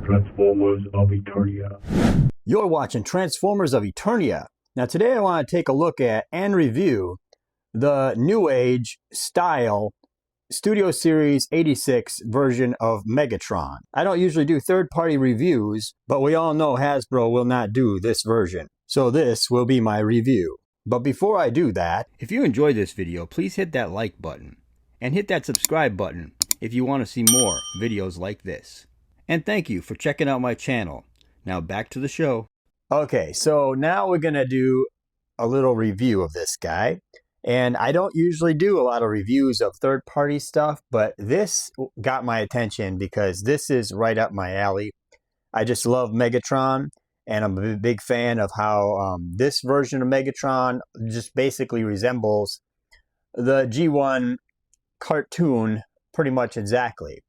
Transformers of Eternia. You're watching Transformers of Eternia. Now today I want to take a look at and review the New Age style Studio Series 86 version of Megatron. I don't usually do third-party reviews, but we all know Hasbro will not do this version. So this will be my review. But before I do that, if you enjoyed this video, please hit that like button and hit that subscribe button if you want to see more videos like this. And thank you for checking out my channel. Now back to the show. Okay, so now we're going to do a little review of this guy. And I don't usually do a lot of reviews of third-party stuff, but this got my attention because this is right up my alley. I just love Megatron, and I'm a big fan of how this version of Megatron just basically resembles the G1 cartoon pretty much exactly.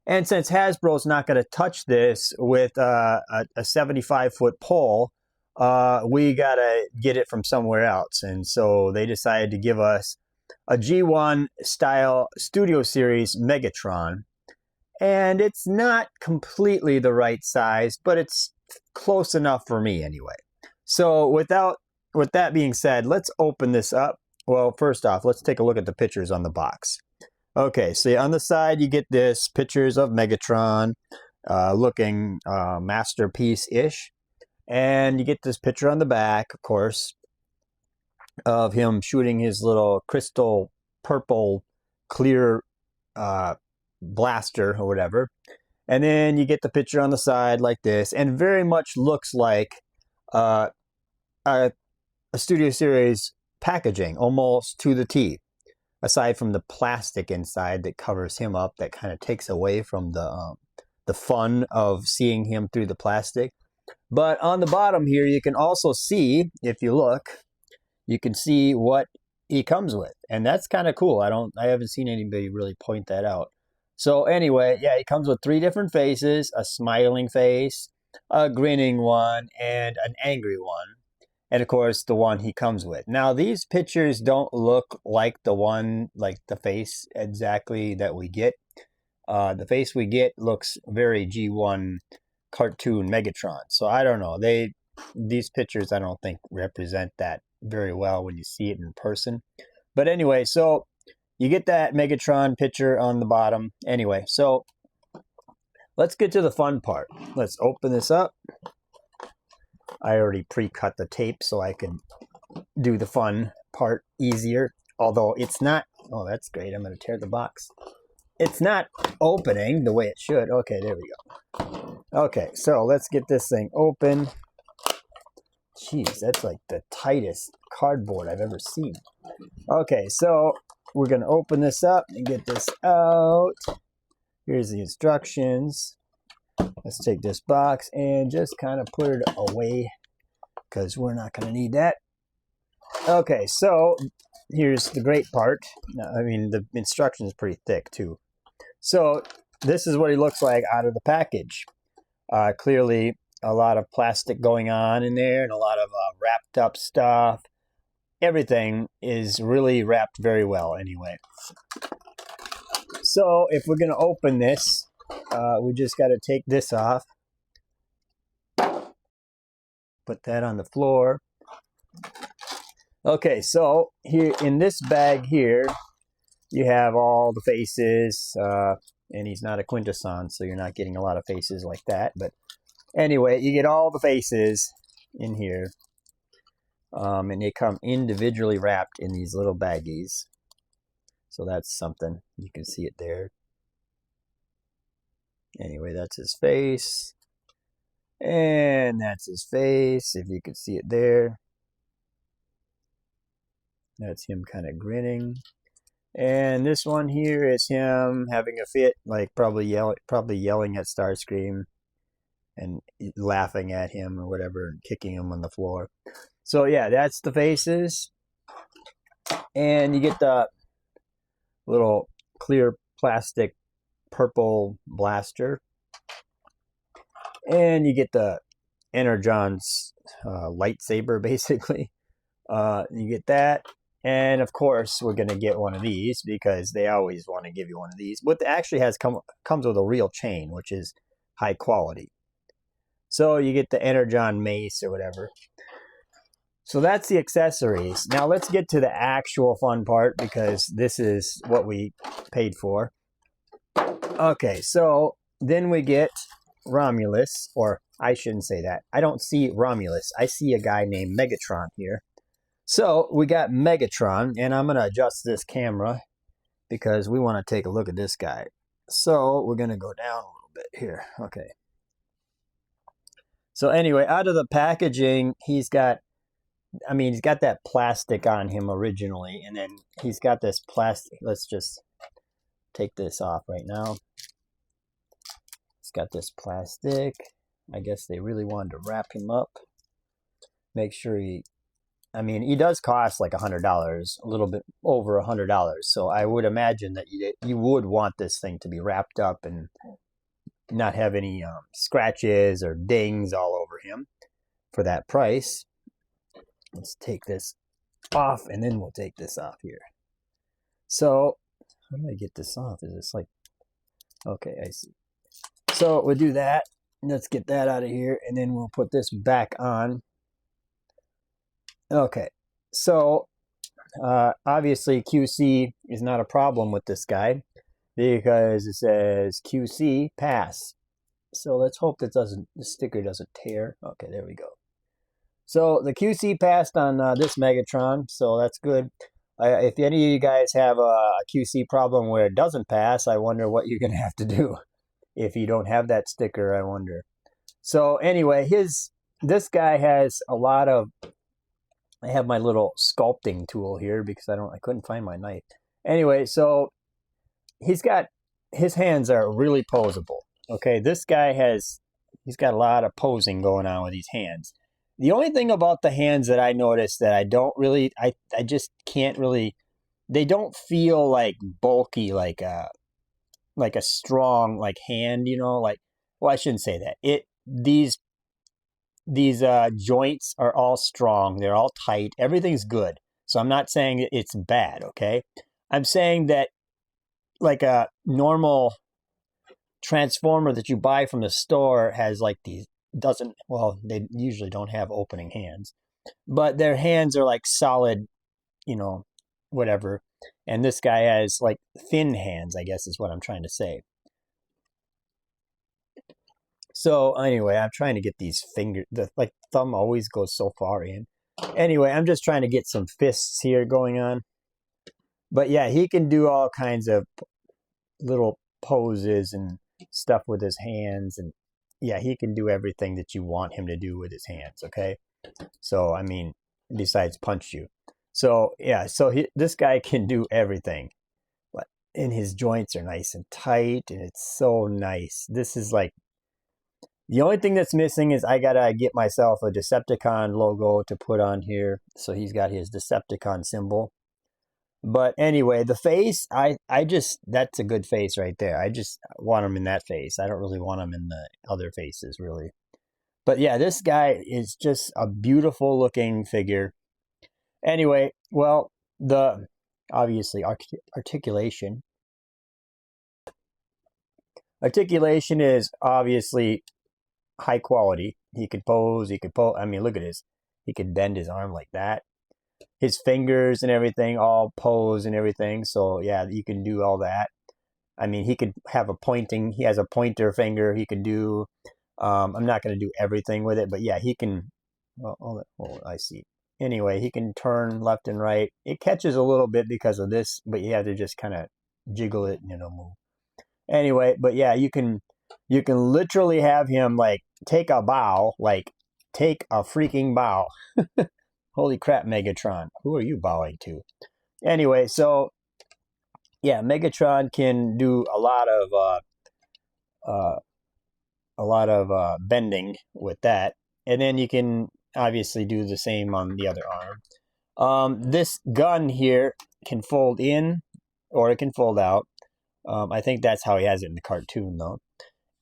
And since Hasbro's not going to touch this with a 75-foot pole, we got to get it from somewhere else. And so they decided to give us a G1 style Studio Series Megatron. And it's not completely the right size, but it's close enough for me anyway. So with that being said, let's open this up. Well, first off, let's take a look at the pictures on the box. Okay, so on the side you get this pictures of Megatron looking masterpiece-ish. And you get this picture on the back, of course, of him shooting his little crystal purple clear blaster or whatever. And then you get the picture on the side like this, and very much looks like a Studio Series packaging, almost to the T. Aside from the plastic inside that covers him up, that kind of takes away from the fun of seeing him through the plastic. But on the bottom here, you can also see, if you look, you can see what he comes with, and that's kind of cool. I haven't seen anybody really point that out. So anyway, yeah, he comes with 3 different faces: a smiling face, a grinning one, and an angry one. And of course, the one he comes with. Now, these pictures don't look like the face exactly that we get. The face we get looks very G1 cartoon Megatron. So I don't know. These pictures I don't think represent that very well when you see it in person. But anyway, so you get that Megatron picture on the bottom. Anyway, so let's get to the fun part. Let's open this up. I already pre-cut the tape so I can do the fun part easier. Although it's not, oh, that's great. I'm going to tear the box. It's not opening the way it should. Okay, there we go. Okay, so let's get this thing open. Jeez, that's like the tightest cardboard I've ever seen. Okay, so we're going to open this up and get this out. Here's the instructions. Let's take this box and just kind of put it away because we're not going to need that. Okay, so here's the great part. Now, I mean, the instruction is pretty thick too. So this is what he looks like out of the package. Clearly a lot of plastic going on in there and a lot of wrapped up stuff. Everything is really wrapped very well anyway. So if we're going to open this, we just got to take this off. Put that on the floor. Okay, so here in this bag here, you have all the faces, and he's not a quintesson, so you're not getting a lot of faces like that. But anyway, you get all the faces in here, and they come individually wrapped in these little baggies. So that's something. You can see it there. Anyway, that's his face. And that's his face, if you can see it there. That's him kind of grinning. And this one here is him having a fit, like probably yelling at Starscream and laughing at him or whatever and kicking him on the floor. So yeah, that's the faces. And you get the little clear plastic purple blaster. And you get the Energon's lightsaber, basically. You get that. And of course, we're going to get one of these because they always want to give you one of these. But it actually comes with a real chain, which is high quality. So you get the Energon mace or whatever. So that's the accessories. Now let's get to the actual fun part, because this is what we paid for. Okay, so then we get Romulus, or I shouldn't say that. I don't see Romulus. I see a guy named Megatron here. So we got Megatron, and I'm going to adjust this camera because we want to take a look at this guy. So we're going to go down a little bit here. Okay. So anyway, out of the packaging, he's got that plastic on him originally, and then he's got this plastic. Let's just take this off right now. It's got this plastic. I guess they really wanted to wrap him up. Make sure he does cost like $100, a little bit over $100. So I would imagine that you would want this thing to be wrapped up and not have any scratches or dings all over him for that price. Let's take this off, and then we'll take this off here. So how do I get this off? Is this like, okay, I see. So we'll do that. Let's get that out of here, and then we'll put this back on. Okay, so obviously QC is not a problem with this guy because it says QC pass. So let's hope that the sticker doesn't tear. Okay, there we go. So the QC passed on this Megatron, so that's good. If any of you guys have a QC problem where it doesn't pass, I wonder what you're going to have to do. If you don't have that sticker, I wonder. So anyway, this guy has a lot of... I have my little sculpting tool here because I couldn't find my knife. Anyway, so his hands are really posable. Okay, this guy he's got a lot of posing going on with these hands. The only thing about the hands that I noticed that I just can't really, they don't feel like bulky, like a strong hand, well, I shouldn't say that. These joints are all strong. They're all tight. Everything's good. So I'm not saying it's bad, okay? I'm saying that like a normal transformer that you buy from the store has like these, they usually don't have opening hands. But their hands are like solid, whatever. And this guy has like thin hands, I guess is what I'm trying to say. So anyway, I'm trying to get these fingers, the thumb always goes so far in. Anyway, I'm just trying to get some fists here going on. But yeah, he can do all kinds of little poses and stuff with his hands. And yeah, he can do everything that you want him to do with his hands, okay? So, besides punch you. So yeah, this guy can do everything. And his joints are nice and tight, and it's so nice. This is like, the only thing that's missing is I gotta get myself a Decepticon logo to put on here. So he's got his Decepticon symbol. But anyway, the face, that's a good face right there. I just want him in that face. I don't really want him in the other faces, really. But yeah, this guy is just a beautiful looking figure. Anyway, well, obviously articulation. Articulation is obviously high quality. He could pose, look at his, he could bend his arm like that. His fingers and everything all pose and everything. So yeah, you can do all that. He could have he has a pointer finger he could do. I'm not going to do everything with it, but yeah, he can, I see. Anyway, he can turn left and right. It catches a little bit because of this, but you have to just kind of jiggle it and it'll move. Anyway, but yeah, you can literally have him like take a bow, like take a freaking bow. Holy crap, Megatron. Who are you bowing to? Anyway, so yeah, Megatron can do a lot of bending with that. And then you can obviously do the same on the other arm. This gun here can fold in or it can fold out. I think that's how he has it in the cartoon though.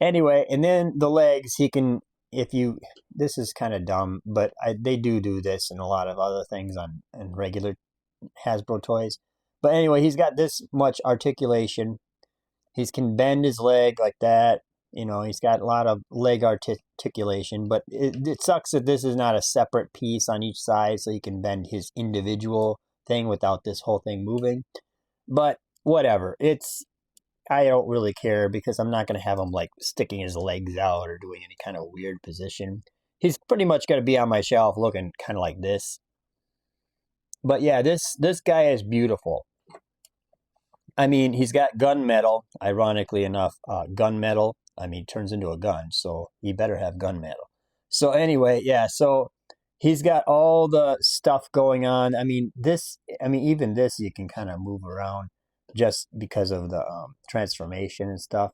Anyway, and then the legs, he can, this is kind of dumb, but they do this and a lot of other things on regular Hasbro toys. But anyway, he's got this much articulation. He can bend his leg like that. You know, he's got a lot of leg articulation, but it sucks that this is not a separate piece on each side so he can bend his individual thing without this whole thing moving. But whatever. I don't really care because I'm not going to have him like sticking his legs out or doing any kind of weird position. He's pretty much going to be on my shelf looking kind of like this. But yeah, this guy is beautiful. I mean, he's got gunmetal, ironically enough, gunmetal. I mean, turns into a gun, so he better have gunmetal. So anyway, yeah, so he's got all the stuff going on. I mean, even this you can kind of move around just because of the transformation and stuff.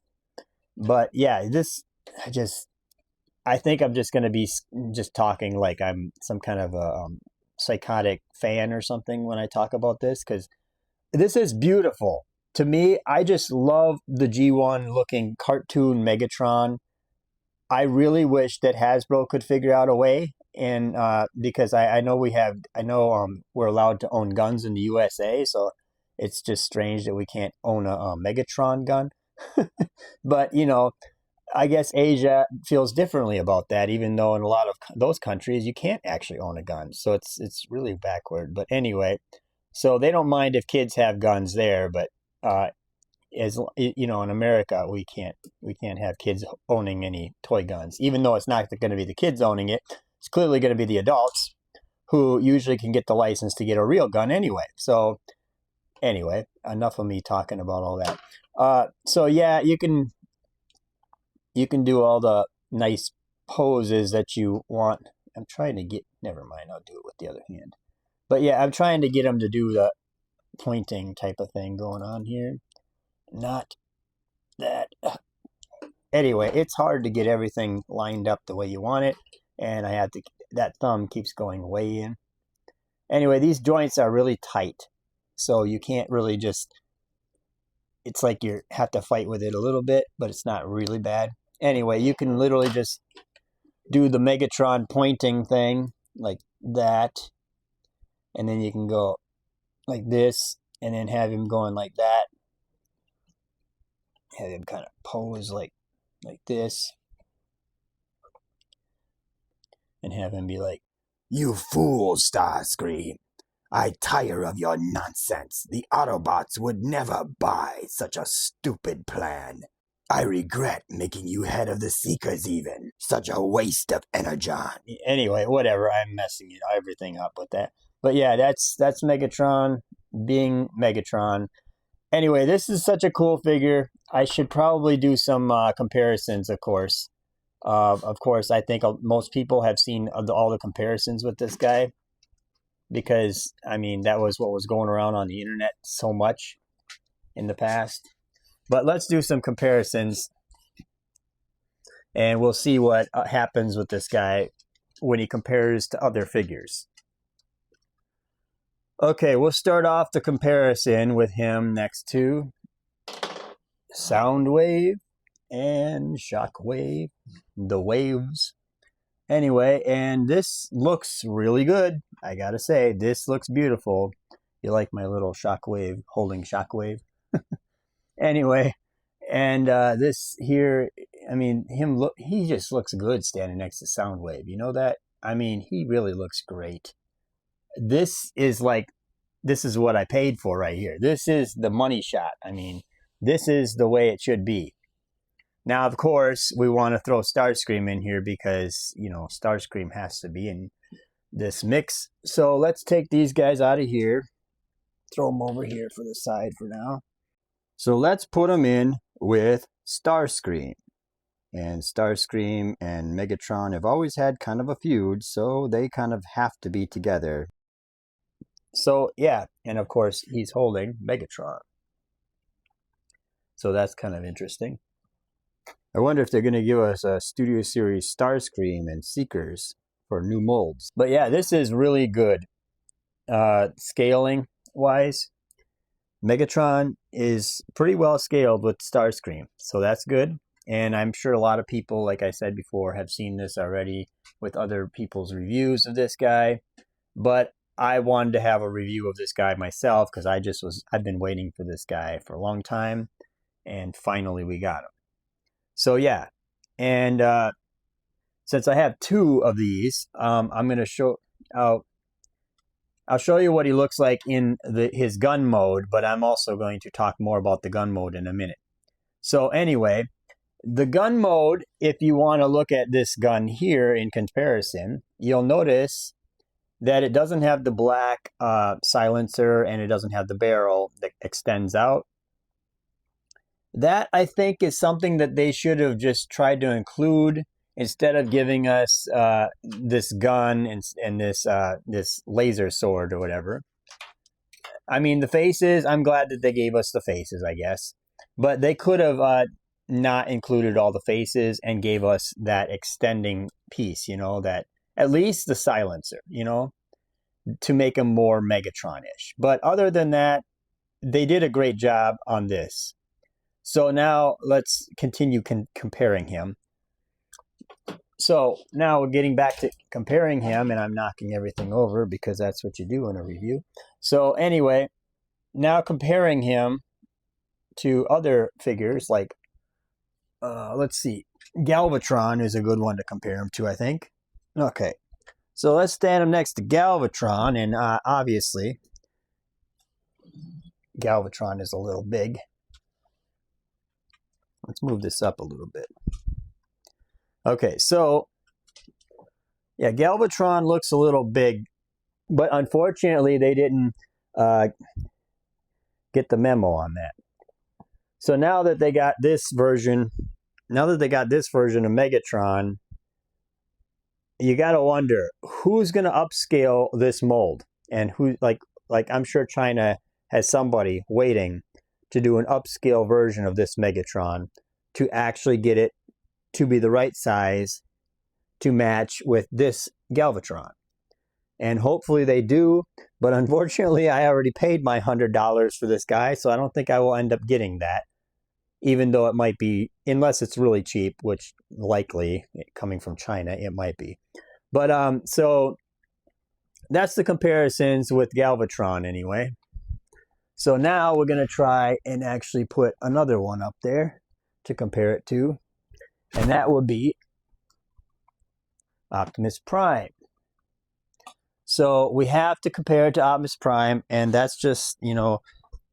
But yeah, I think I'm just going to be just talking like I'm some kind of a psychotic fan or something when I talk about this, because this is beautiful. To me, I just love the G1 looking cartoon Megatron. I really wish that Hasbro could figure out a way, and because I know we're allowed to own guns in the USA, so it's just strange that we can't own a Megatron gun. But you know, I guess Asia feels differently about that, even though in a lot of those countries you can't actually own a gun, so it's really backward. But anyway, so they don't mind if kids have guns there, but as you know, in America, we can't have kids owning any toy guns, even though it's not going to be the kids owning it. It's clearly going to be the adults who usually can get the license to get a real gun anyway. So anyway, enough of me talking about all that. So yeah, you can do all the nice poses that you want. I'm trying to get, never mind, I'll do it with the other hand. But yeah, I'm trying to get him to do the pointing type of thing going on here. Not that. Anyway, it's hard to get everything lined up the way you want it, and that thumb keeps going way in. Anyway, these joints are really tight, so you can't really just, it's like you have to fight with it a little bit, but it's not really bad. Anyway, you can literally just do the Megatron pointing thing like that, and then you can go like this, and then have him going like that. Have him kind of pose like this, and have him be like, "You fool, Starscream! I tire of your nonsense. The Autobots would never buy such a stupid plan. I regret making you head of the Seekers even. Such a waste of energon." Anyway, whatever. I'm messing everything up with that. But yeah, that's Megatron being Megatron. Anyway, this is such a cool figure. I should probably do some comparisons, of course. Of course, I think most people have seen all the comparisons with this guy, because, I mean, that was what was going around on the internet so much in the past. But let's do some comparisons, and we'll see what happens with this guy when he compares to other figures. Okay, we'll start off the comparison with him next to Soundwave and Shockwave, the waves. Anyway, and this looks really good. I gotta say, this looks beautiful. You like my little Shockwave holding Shockwave? Anyway, and this here, I mean, he just looks good standing next to Soundwave. You know that? I mean, he really looks great. This is what I paid for right here. This is the money shot. I mean, this is the way it should be. Now, of course, we want to throw Starscream in here because, you know, Starscream has to be in this mix. So let's take these guys out of here. Throw them over here for the side for now. So let's put them in with Starscream. And Starscream and Megatron have always had kind of a feud, so they kind of have to be together. So, yeah, and of course, he's holding Megatron. So that's kind of interesting. I wonder if they're going to give us a Studio Series Starscream and Seekers for new molds. But yeah, this is really good. Scaling-wise, Megatron is pretty well scaled with Starscream, so that's good. And I'm sure a lot of people, like I said before, have seen this already with other people's reviews of this guy. But I wanted to have a review of this guy myself because I've been waiting for this guy for a long time, and finally we got him. So yeah, and since I have two of these, I'm going to show. I'll show you what he looks like in his gun mode, but I'm also going to talk more about the gun mode in a minute. So anyway, the gun mode, if you want to look at this gun here in comparison, you'll notice that it doesn't have the black silencer and it doesn't have the barrel that extends out. That, I think, is something that they should have just tried to include instead of giving us this gun and this laser sword or whatever. I mean, the faces, I'm glad that they gave us the faces, I guess. But they could have not included all the faces and gave us that extending piece, you know, that at least the silencer, you know, to make him more Megatron-ish. But other than that, they did a great job on this. So now let's continue comparing him. So now we're getting back to comparing him, and I'm knocking everything over because that's what you do in a review. So anyway, now comparing him to other figures like, let's see, Galvatron is a good one to compare him to, I think. Okay, so let's stand him next to Galvatron, and obviously, Galvatron is a little big. Let's move this up a little bit. Okay, so, yeah, Galvatron looks a little big, but unfortunately they didn't get the memo on that. So now that they got this version, of Megatron, you got to wonder who's going to upscale this mold, and who, like I'm sure China has somebody waiting to do an upscale version of this Megatron to actually get it to be the right size to match with this Galvatron. And hopefully they do, but unfortunately I already paid my $100 for this guy, so I don't think I will end up getting that, even though it might be, unless it's really cheap, which likely, coming from China, it might be. But so that's the comparisons with Galvatron anyway. So now we're going to try and actually put another one up there to compare it to, and that would be Optimus Prime. So we have to compare it to Optimus Prime, and that's just, you know,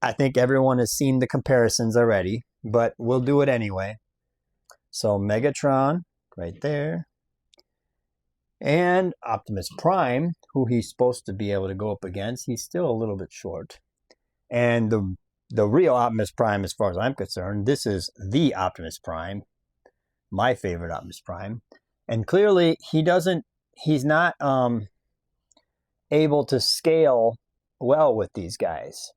I think everyone has seen the comparisons already, but we'll do it anyway. So Megatron, right there, and Optimus Prime, who he's supposed to be able to go up against, he's still a little bit short. And the real Optimus Prime, as far as I'm concerned, this is the Optimus Prime, my favorite Optimus Prime. And clearly, he's not able to scale well with these guys.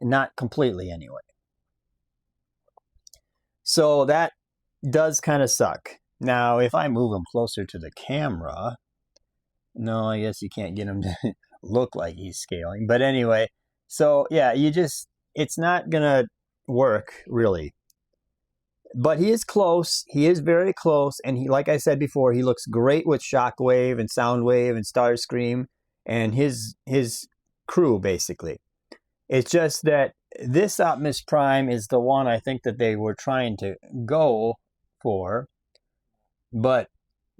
Not completely, anyway. So that does kind of suck. Now, if I move him closer to the camera, no, I guess you can't get him to look like he's scaling. But anyway, so yeah, it's not gonna work, really. But he is close. He is very close. And he, like I said before, he looks great with Shockwave and Soundwave and Starscream and his crew, basically. It's just that this Optimus Prime is the one I think that they were trying to go for. But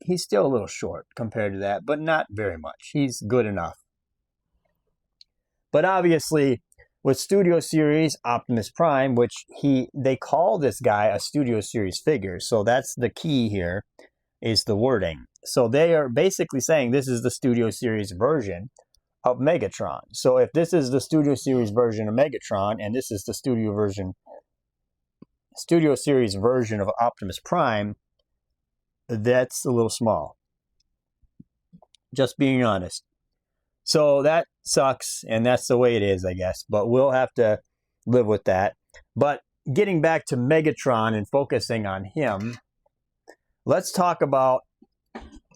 he's still a little short compared to that, but not very much. He's good enough. But obviously, with Studio Series Optimus Prime, which they call this guy a Studio Series figure, so that's the key here, is the wording. So they are basically saying this is the Studio Series version of Megatron. So if this is the Studio Series version of Megatron, and this is the Studio Series version of Optimus Prime, that's a little small. Just being honest. So that sucks, and that's the way it is, I guess. But we'll have to live with that. But getting back to Megatron and focusing on him, let's talk about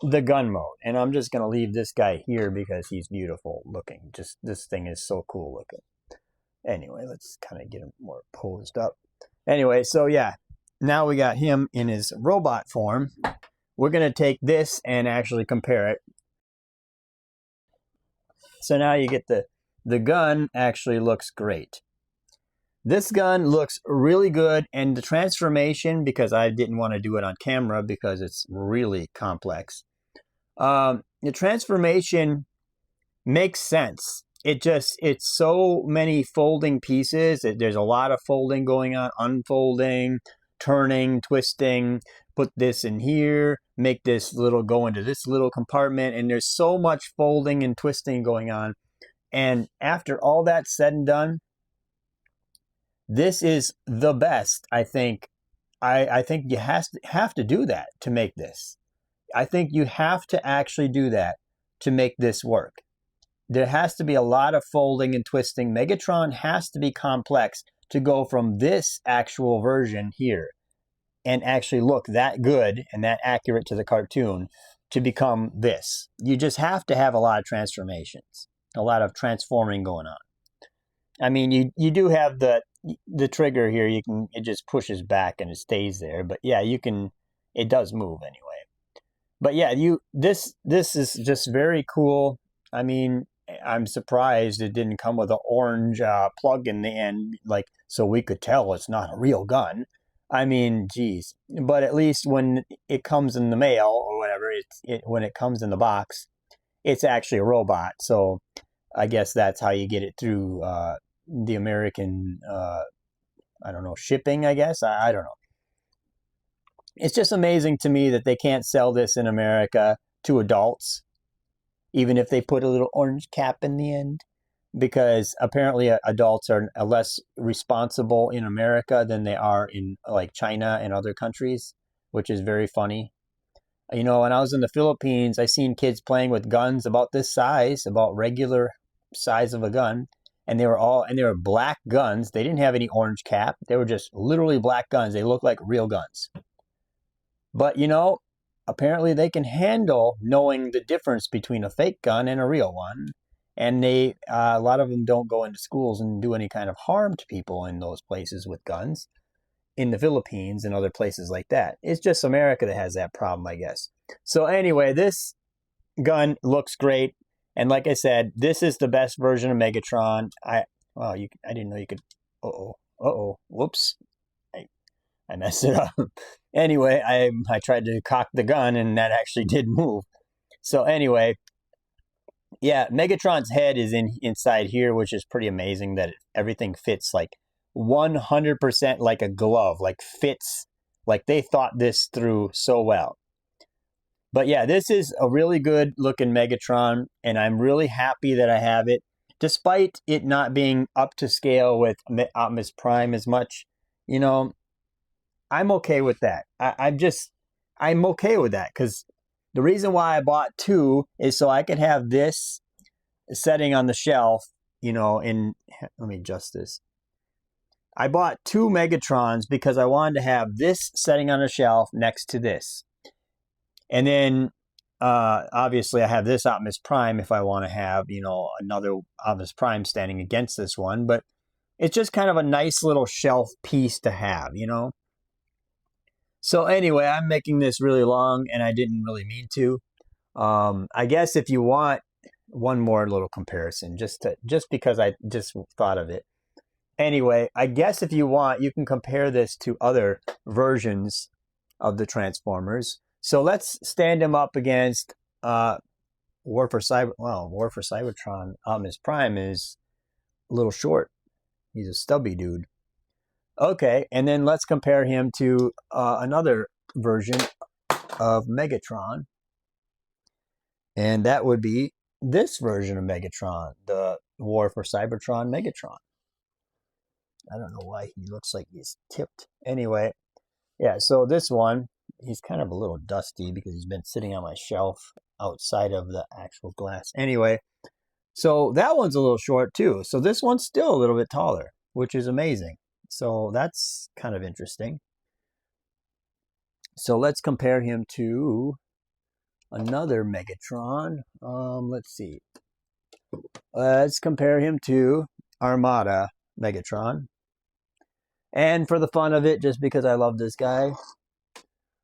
the gun mode. And I'm just going to leave this guy here because he's beautiful looking. Just this thing is so cool looking. Anyway, let's kind of get him more posed up. Anyway, so yeah, now we got him in his robot form. We're going to take this and actually compare it. So now you get the gun actually looks great. this gun looks really good, and the transformation, because I didn't want to do it on camera because it's really complex. The transformation makes sense. It's so many folding pieces. There's a lot of folding going on, unfolding, turning, twisting, put this in here, make this little go into this little compartment, and there's so much folding and twisting going on. And after all that's said and done, this is the best, I think. I think you have to do that to make this. I think you have to actually do that to make this work. There has to be a lot of folding and twisting. Megatron has to be complex to go from this actual version here and actually look that good and that accurate to the cartoon to become this. You just have to have a lot of transformations, a lot of transforming going on. I mean, you do have the trigger here. It just pushes back and it stays there. But yeah, it does move anyway. But yeah, this is just very cool. I mean, I'm surprised it didn't come with an orange plug in the end, like, so we could tell it's not a real gun. I mean, geez. But at least when it comes in the mail or whatever, when it comes in the box, it's actually a robot. So I guess that's how you get it through the American, I don't know, shipping, I guess. I don't know. It's just amazing to me that they can't sell this in America to adults, even if they put a little orange cap in the end, because apparently adults are less responsible in America than they are in like China and other countries, which is very funny. You know, when I was in the Philippines, I seen kids playing with guns about this size, about regular size of a gun, and they were black guns. They didn't have any orange cap. They were just literally black guns. They looked like real guns. But, you know, apparently they can handle knowing the difference between a fake gun and a real one. And a lot of them don't go into schools and do any kind of harm to people in those places with guns, in the Philippines and other places like that. It's just America that has that problem, I guess. So anyway, this gun looks great. And like I said, this is the best version of Megatron. I didn't know you could, whoops. I messed it up. Anyway, I tried to cock the gun and that actually did move. So anyway, yeah, Megatron's head is inside here, which is pretty amazing that everything fits like 100% like a glove, like fits, like they thought this through so well. But yeah, this is a really good looking Megatron, and I'm really happy that I have it, despite it not being up to scale with Optimus Prime as much. You know, I'm okay with that. I'm okay with that, because the reason why I bought two is so I could have this setting on the shelf, you know, let me adjust this. I bought two Megatrons because I wanted to have this setting on a shelf next to this. And then, obviously, I have this Optimus Prime if I want to have, you know, another Optimus Prime standing against this one. But it's just kind of a nice little shelf piece to have, you know. So anyway, I'm making this really long, and I didn't really mean to. I guess if you want one more little comparison, just because I just thought of it. Anyway, I guess if you want, you can compare this to other versions of the Transformers. So let's stand him up against War for Cybertron. Optimus Prime is a little short. He's a stubby dude. Okay, and then let's compare him to another version of Megatron. And that would be this version of Megatron, the War for Cybertron Megatron. I don't know why he looks like he's tipped. Anyway, yeah, so this one, he's kind of a little dusty because he's been sitting on my shelf outside of the actual glass. Anyway, so that one's a little short too. So this one's still a little bit taller, which is amazing. So that's kind of interesting. So let's compare him to another Megatron. Let's see. Let's compare him to Armada Megatron. And for the fun of it, just because I love this guy,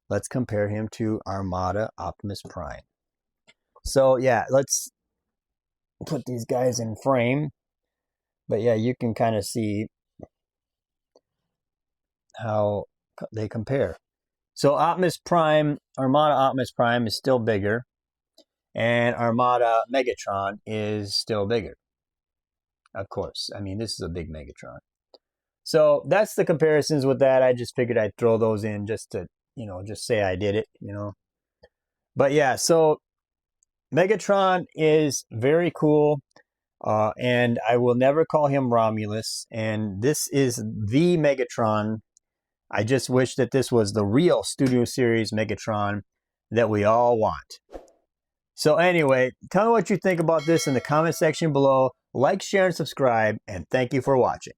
let's compare him to Armada Optimus Prime. So yeah, let's put these guys in frame. But yeah, you can kind of see how they compare. So Optimus Prime, Armada Optimus Prime is still bigger, and Armada Megatron is still bigger. Of course, I mean, this is a big Megatron. So that's the comparisons with that. I just figured I'd throw those in just to, just say I did it, But yeah, so Megatron is very cool, and I will never call him Romulus, and this is the Megatron. I just wish that this was the real Studio Series Megatron that we all want. So anyway, tell me what you think about this in the comment section below. Like, share, and subscribe, and thank you for watching.